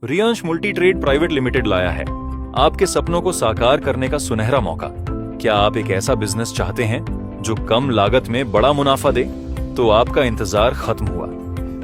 Riyansh multi trade private limited लाया है आपके सपनों को साकार करने का सुनहरा मौका। क्या आप एक ऐसा बिजनेस चाहते हैं जो कम लागत में बड़ा मुनाफा दे? तो आपका इंतजार खत्म हुआ।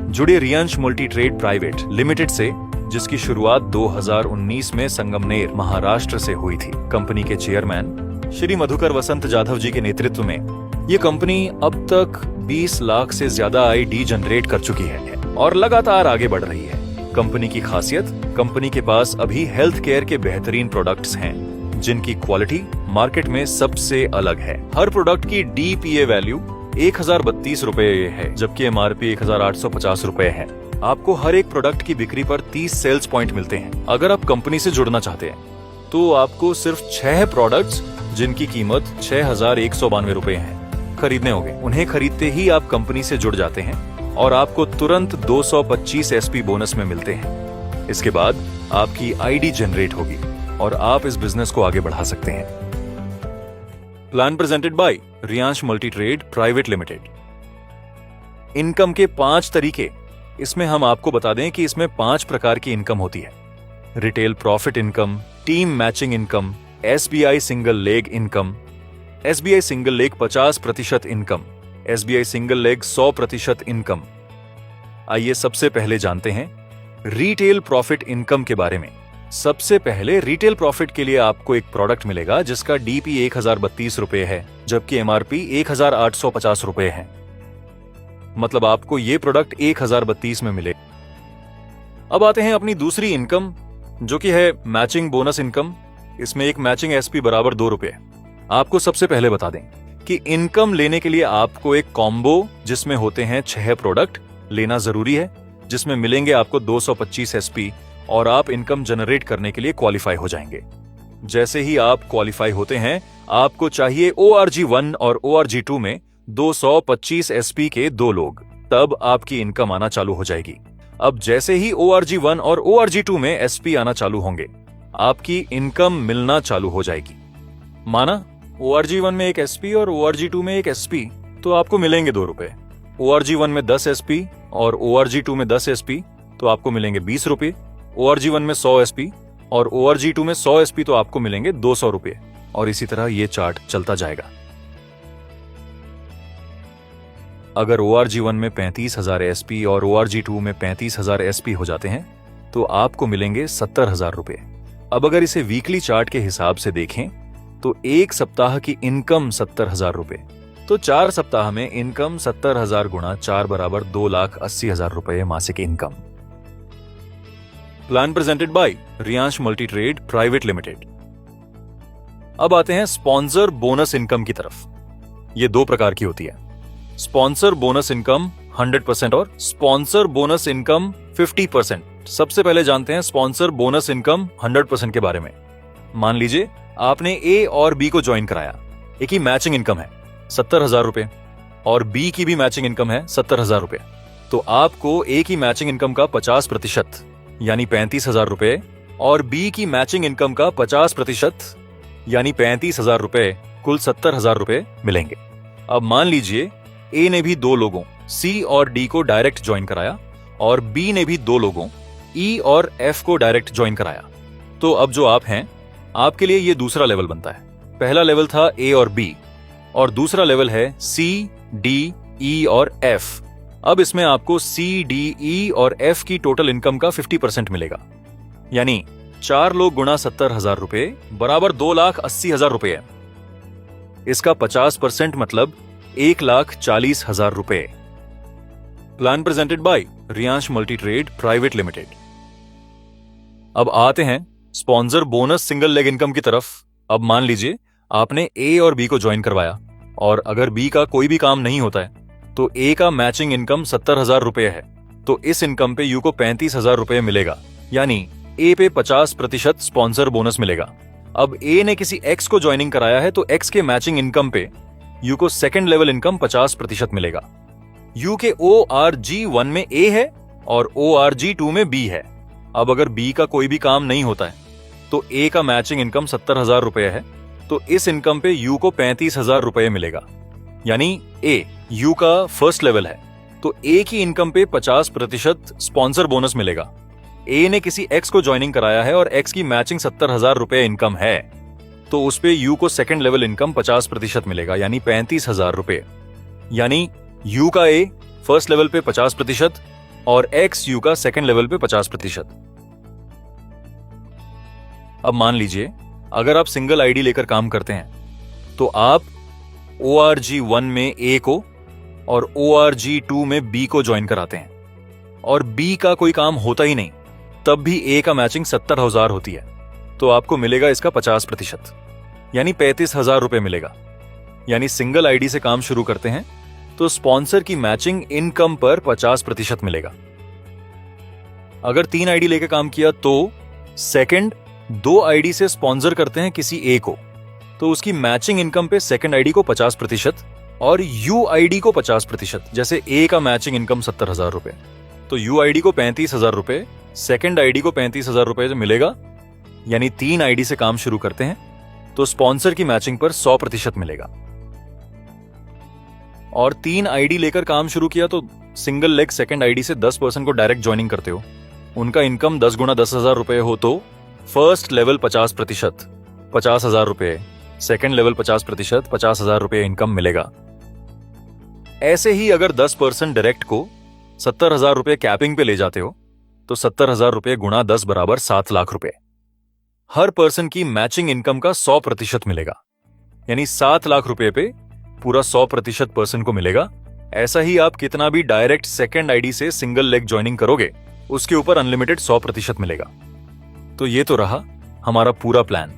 जुड़े Riyansh multi trade private limited से, जिसकी शुरुआत 2019 में संगमनेर, महाराष्ट्र से हुई थी। कंपनी के चेयरमैन श्री मधुकर वसंत जाधव जी के नेतृत्व में ये कंपनी अब तक 20 लाख से ज्यादा आईडी जनरेट कर चुकी है और लगातार आगे बढ़ रही है। कंपनी की खासियत, कंपनी के पास अभी हेल्थ केयर के बेहतरीन प्रोडक्ट्स हैं, जिनकी क्वालिटी मार्केट में सबसे अलग है। हर प्रोडक्ट की डीपीए वैल्यू 1032 रुपए है, जबकि एमआरपी 1850 रुपए है। आपको हर एक प्रोडक्ट की बिक्री पर 30 सेल्स पॉइंट मिलते हैं। अगर आप कंपनी से जुड़ना चाहते हैं तो आपको सिर्फ 6 प्रोडक्ट्स, जिनकी कीमत 6192 रुपए है, खरीदने होंगे। उन्हें खरीदते ही आप कंपनी से जुड़ जाते हैं और आपको तुरंत 225 एसपी बोनस में मिलते हैं। इसके बाद आपकी आईडी जनरेट होगी और आप इस बिजनेस को आगे बढ़ा सकते हैं। Plan presented by Riyansh multi trade private limited. Income के 5 तरीके। इसमें हम आपको बता दें कि इसमें 5 प्रकार की इनकम होती है। Retail profit income, team matching income, SBI single leg income, SBI single leg 50% income, SBI single leg 100% income. आइए सबसे पहले जानते हैं रिटेल प्रॉफिट इनकम के बारे में। सबसे पहले रिटेल प्रॉफिट के लिए आपको एक प्रोडक्ट मिलेगा जिसका डीपी 1032 रुपए है, जबकि एमआरपी 1850 रुपए है। मतलब आपको ये प्रोडक्ट 1032 में मिले। अब आते हैं अपनी दूसरी इनकम, जो कि है मैचिंग बोनस इनकम। इसमें एक मैचिंग एसपी बराबर 2 रुपए। आपको सबसे पहले बता दें कि इनकम लेने के लिए आपको एक कॉम्बो, जिसमें होते हैं 6 प्रोडक्ट, लेना जरूरी है, जिसमें मिलेंगे आपको 225 एसपी और आप इनकम जनरेट करने के लिए क्वालिफाई हो जाएंगे। जैसे ही आप क्वालिफाई होते हैं, आपको चाहिए ORG1 और ORG2 में 225 एसपी के 2 लोग, तब आपकी इनकम आना चालू हो जाएगी। अब जैसे ही ORG1 और ORG2 में एसपी आना चालू होंगे, आपकी इनकम मिलना चालू हो जाएगी। माना ORG1 में एक एसपी और ORG2 में एक एसपी, तो आपको मिलेंगे 2 रुपए। ORG1 में 10 एसपी और ORG2 में 10 एसपी, तो आपको मिलेंगे 20 रुपए। ORG1 में 100 एसपी और ORG2 में 100 एसपी, तो आपको मिलेंगे 200 रुपए। और इसी तरह ये चार्ट चलता जाएगा। अगर ORG1 में 35,000 एसपी और ORG2 में 35,000 एसपी हो जाते हैं, तो आपको मिलेंगे 70,000 रुपए। अब अगर इसे वीकली चार्ट के हिसाब से देखें तो एक सप्ताह की इनकम 70,000 रुपए, तो 4 सप्ताह में इनकम 70,000 गुणा 4 बराबर 2,80,000 रुपए मासिक income. Plan presented by Riyansh multi trade private limited. अब आते हैं स्पॉन्सर बोनस इनकम की तरफ। ये 2 प्रकार की होती है। स्पॉन्सर बोनस इनकम 100% और स्पॉन्सर बोनस इनकम 50%। सबसे पहले जानते हैं स्पॉन्सर बोनस इनकम 100% के बारे में। मान लीजिए आपने ए और बी को ज्वाइन कराया। एक ही मैचिंग इनकम है 70,000 रुपए और बी की भी मैचिंग इनकम है 70,000 रुपए। तो आपको ए की मैचिंग इनकम का 50% यानी 35,000 रुपए और बी की मैचिंग इनकम का 50% यानी 35,000 रुपए, कुल 70,000 रुपए मिलेंगे। अब मान लीजिए ए ने भी 2 लोगों सी और डी को डायरेक्ट ज्वाइन कराया और बी ने भी 2 लोगों ई और एफ को डायरेक्ट ज्वाइन कराया। तो अब जो आप हैं, आपके लिए ये दूसरा लेवल बनता है। पहला लेवल था ए और बी और दूसरा लेवल है सी, डी, ई और एफ। अब इसमें आपको सी, डी, ई और एफ की टोटल इनकम का 50% मिलेगा, यानी 4 लोग गुणा 70,000 रुपए बराबर 2,80,000 रुपए है। इसका 50% मतलब 1,40,000 रुपए। Plan presented by Riyansh multi trade private limited. अब आते हैं sponsor bonus single leg income की तरफ। अब मान लीजिए आपने ए और बी को ज्वाइन करवाया और अगर बी का कोई भी काम नहीं होता है, तो ए का मैचिंग इनकम 70,000 रुपए है, तो इस इनकम पे यू को 35,000 रुपए मिलेगा, यानी ए पे 50% स्पॉन्सर बोनस मिलेगा। अब ए ने किसी एक्स को ज्वाइनिंग कराया है, तो एक्स के मैचिंग इनकम पे यू को सेकंड लेवल इनकम 50% मिलेगा। यू के ORG1 में ए है और ORG2 में बी है। अब अगर बी का कोई भी काम नहीं होता है, तो ए का मैचिंग इनकम 70,000 रुपए है, तो इस इनकम पे यू को 35,000 रुपए मिलेगा, यानी ए यू का फर्स्ट लेवल है, तो ए की इनकम पे 50% स्पॉन्सर बोनस मिलेगा, ए ने किसी एक्स को ज्वाइनिंग कराया है और एक्स की मैचिंग 70,000 रुपए इनकम है, तो उस पे यू को सेकंड लेवल इनकम 50% मिलेगा, यानी 35,000 रुपए। यानी यू का ए फर्स्ट लेवल पे 50% और एक्स यू का सेकंड लेवल पे 50%। अब मान लीजिए अगर आप सिंगल आईडी लेकर काम करते हैं तो आप ORG1 में ए को और ORG2 में बी को ज्वाइन कराते हैं और बी का कोई काम होता ही नहीं, तब भी ए का मैचिंग 70,000 होती है, तो आपको मिलेगा इसका 50%, यानी 35,000 रुपए मिलेगा। यानी सिंगल आईडी से काम शुरू करते हैं तो स्पॉन्सर की मैचिंग इनकम पर 50% मिलेगा। अगर 3 आईडी लेकर काम किया तो सेकंड 2 आईडी से स्पॉन्सर करते हैं किसी ए को, तो उसकी मैचिंग इनकम पे सेकंड आईडी को 50% और यू आईडी को 50%। जैसे ए का मैचिंग इनकम 70,000 रुपए, तो यू आईडी को 35,000 रुपए, सेकंड आईडी को 35,000 रुपए मिलेगा। यानी 3 आईडी से काम शुरू करते हैं तो स्पॉन्सर की मैचिंग पर 100% मिलेगा। और 3 आईडी लेकर काम शुरू किया तो सिंगल लेग सेकंड आईडी से 10% को डायरेक्ट ज्वाइनिंग करते हो, उनका इनकम 10 गुना 10,000 रुपए हो तो फर्स्ट लेवल 50%, 50,000 रुपए, सेकंड लेवल 50%, 50,000 रुपए इनकम मिलेगा। ऐसे ही अगर 10% डायरेक्ट को 70,000 रुपए कैपिंग पे ले जाते हो तो 70,000 रुपए गुणा 10 बराबर 7 लाख रुपए। हर पर्सन की मैचिंग इनकम का 100% मिलेगा, यानी 7 लाख रुपए पे पूरा 100% पर्सन को मिलेगा। ऐसा ही आप कितना भी डायरेक्ट सेकंड आईडी से सिंगल लेग ज्वाइनिंग करोगे उसके ऊपर अनलिमिटेड 100% मिलेगा। तो ये तो रहा हमारा पूरा प्लान।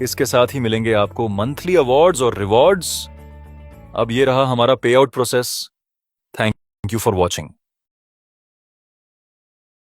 इसके साथ ही मिलेंगे आपको मंथली अवार्ड्स और रिवॉर्ड्स। अब ये रहा हमारा पे out process. Thank you for watching.